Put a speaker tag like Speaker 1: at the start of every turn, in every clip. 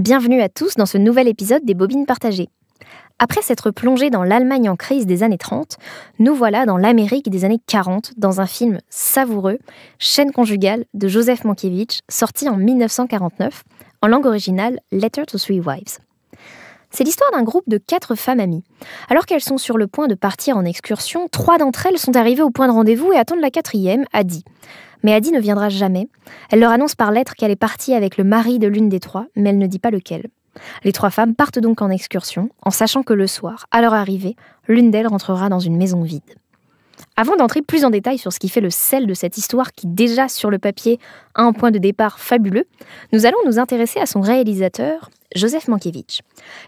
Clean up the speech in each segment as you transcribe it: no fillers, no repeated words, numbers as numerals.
Speaker 1: Bienvenue à tous dans ce nouvel épisode des Bobines partagées. Après s'être plongé dans l'Allemagne en crise des années 30, nous voilà dans l'Amérique des années 40 dans un film savoureux, Chaîne conjugale de Józef Mankiewicz, sorti en 1949, en langue originale Letter to Three Wives. C'est l'histoire d'un groupe de 4 femmes amies. Alors qu'elles sont sur le point de partir en excursion, 3 d'entre elles sont arrivées au point de rendez-vous et attendent la 4e, Adi. Mais Adi ne viendra jamais. Elle leur annonce par lettre qu'elle est partie avec le mari de l'une des 3, mais elle ne dit pas lequel. Les 3 femmes partent donc en excursion, en sachant que le soir, à leur arrivée, l'une d'elles rentrera dans une maison vide. Avant d'entrer plus en détail sur ce qui fait le sel de cette histoire qui, déjà sur le papier, a un point de départ fabuleux, nous allons nous intéresser à son réalisateur, Józef Mankiewicz.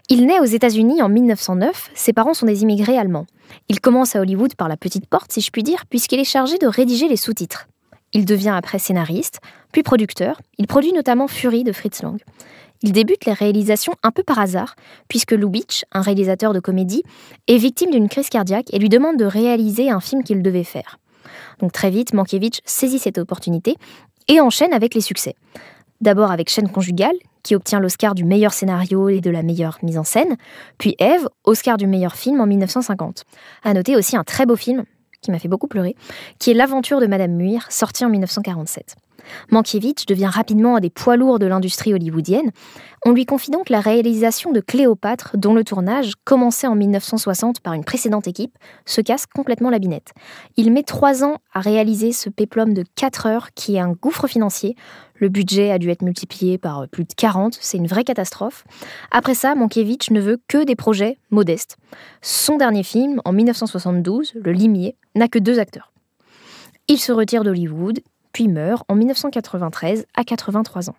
Speaker 1: Il naît aux États-Unis en 1909, ses parents sont des immigrés allemands. Il commence à Hollywood par la petite porte, si je puis dire, puisqu'il est chargé de rédiger les sous-titres. Il devient après scénariste, puis producteur. Il produit notamment Fury de Fritz Lang. Il débute les réalisations un peu par hasard, puisque Lubitsch, un réalisateur de comédie, est victime d'une crise cardiaque et lui demande de réaliser un film qu'il devait faire. Donc très vite, Mankiewicz saisit cette opportunité et enchaîne avec les succès. D'abord avec Chaîne conjugale, qui obtient l'Oscar du meilleur scénario et de la meilleure mise en scène, puis Ève, Oscar du meilleur film en 1950. À noter aussi un très beau film, qui m'a fait beaucoup pleurer, qui est L'Aventure de Madame Muir, sorti en 1947. Mankiewicz devient rapidement un des poids lourds de l'industrie hollywoodienne. On lui confie donc la réalisation de Cléopâtre, dont le tournage, commencé en 1960 par une précédente équipe, se casse complètement la binette. Il met 3 ans à réaliser ce péplum de 4 heures qui est un gouffre financier. Le budget a dû être multiplié par plus de 40, c'est une vraie catastrophe. Après ça, Mankiewicz ne veut que des projets modestes. Son dernier film, en 1972, Le Limier, n'a que 2 acteurs. Il se retire d'Hollywood, puis meurt en 1993 à 83 ans.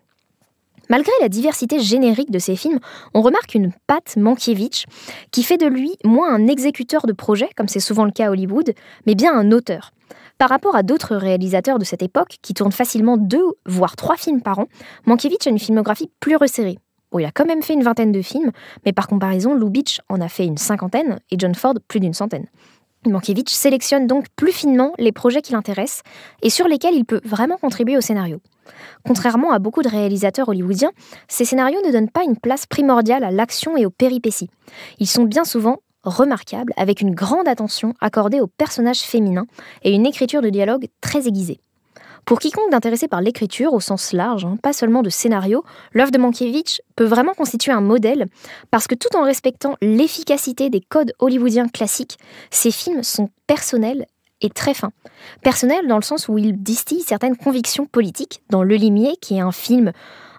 Speaker 1: Malgré la diversité générique de ses films, on remarque une patte Mankiewicz qui fait de lui moins un exécuteur de projet, comme c'est souvent le cas à Hollywood, mais bien un auteur. Par rapport à d'autres réalisateurs de cette époque, qui tournent facilement 2 voire 3 films par an, Mankiewicz a une filmographie plus resserrée. Bon, il a quand même fait une 20aine de films, mais par comparaison, Lubitsch en a fait une 50aine et John Ford plus d'une 100aine. Mankiewicz sélectionne donc plus finement les projets qui l'intéressent et sur lesquels il peut vraiment contribuer au scénario. Contrairement à beaucoup de réalisateurs hollywoodiens, ces scénarios ne donnent pas une place primordiale à l'action et aux péripéties. Ils sont bien souvent remarquables, avec une grande attention accordée aux personnages féminins et une écriture de dialogue très aiguisée. Pour quiconque d'intéressé par l'écriture au sens large, pas seulement de scénario, l'œuvre de Mankiewicz peut vraiment constituer un modèle parce que tout en respectant l'efficacité des codes hollywoodiens classiques, ses films sont personnels et très fins. Personnels dans le sens où il distille certaines convictions politiques. Dans Le Limier, qui est un film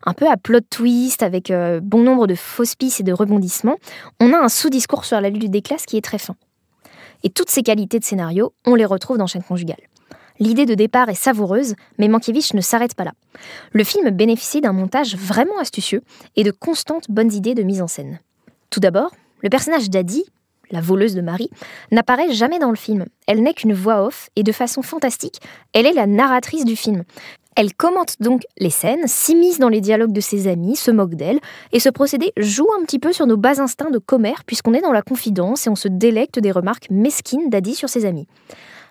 Speaker 1: un peu à plot twist avec bon nombre de fausses pistes et de rebondissements, on a un sous-discours sur la lutte des classes qui est très fin. Et toutes ces qualités de scénario, on les retrouve dans Chaîne conjugale. L'idée de départ est savoureuse, mais Mankiewicz ne s'arrête pas là. Le film bénéficie d'un montage vraiment astucieux et de constantes bonnes idées de mise en scène. Tout d'abord, le personnage d'Adi, la voleuse de Marie, n'apparaît jamais dans le film. Elle n'est qu'une voix off et de façon fantastique, elle est la narratrice du film. Elle commente donc les scènes, s'immisce dans les dialogues de ses amis, se moque d'elle, et ce procédé joue un petit peu sur nos bas instincts de commère puisqu'on est dans la confidence et on se délecte des remarques mesquines d'Adi sur ses amis.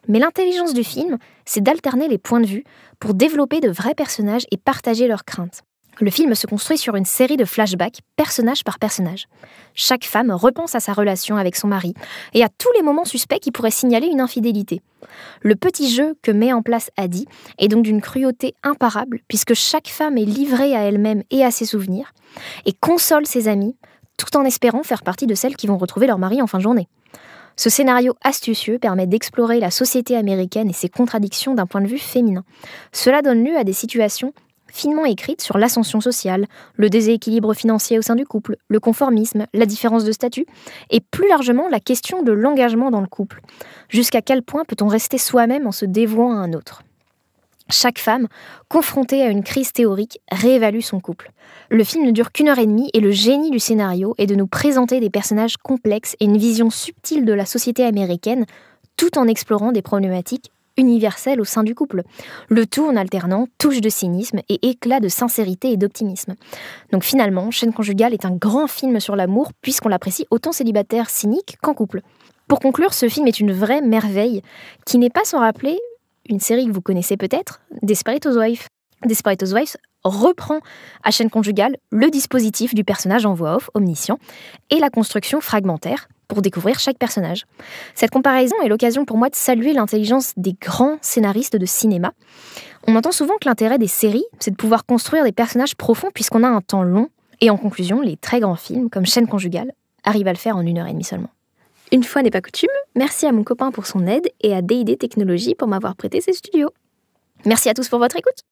Speaker 1: Mais l'intelligence du film, c'est d'alterner les points de vue pour développer de vrais personnages et partager leurs craintes. Le film se construit sur une série de flashbacks, personnage par personnage. Chaque femme repense à sa relation avec son mari et à tous les moments suspects qui pourraient signaler une infidélité. Le petit jeu que met en place Adi est donc d'une cruauté imparable puisque chaque femme est livrée à elle-même et à ses souvenirs et console ses amis tout en espérant faire partie de celles qui vont retrouver leur mari en fin de journée. Ce scénario astucieux permet d'explorer la société américaine et ses contradictions d'un point de vue féminin. Cela donne lieu à des situations finement écrites sur l'ascension sociale, le déséquilibre financier au sein du couple, le conformisme, la différence de statut, et plus largement la question de l'engagement dans le couple. Jusqu'à quel point peut-on rester soi-même en se dévouant à un autre ? Chaque femme, confrontée à une crise théorique, réévalue son couple. Le film ne dure qu'1h30 et le génie du scénario est de nous présenter des personnages complexes et une vision subtile de la société américaine, tout en explorant des problématiques universelles au sein du couple. Le tout en alternant touches de cynisme et éclats de sincérité et d'optimisme. Donc finalement, Chaîne conjugale est un grand film sur l'amour puisqu'on l'apprécie autant célibataire, cynique qu'en couple. Pour conclure, ce film est une vraie merveille qui n'est pas sans rappeler une série que vous connaissez peut-être, Desperate Housewives. Desperate Housewives reprend à chaîne conjugale le dispositif du personnage en voix off omniscient et la construction fragmentaire pour découvrir chaque personnage. Cette comparaison est l'occasion pour moi de saluer l'intelligence des grands scénaristes de cinéma. On entend souvent que l'intérêt des séries, c'est de pouvoir construire des personnages profonds puisqu'on a un temps long. Et en conclusion, les très grands films, comme Chaîne conjugale, arrivent à le faire en 1h30 seulement. Une fois n'est pas coutume, merci à mon copain pour son aide et à D&D Technologies pour m'avoir prêté ses studios. Merci à tous pour votre écoute.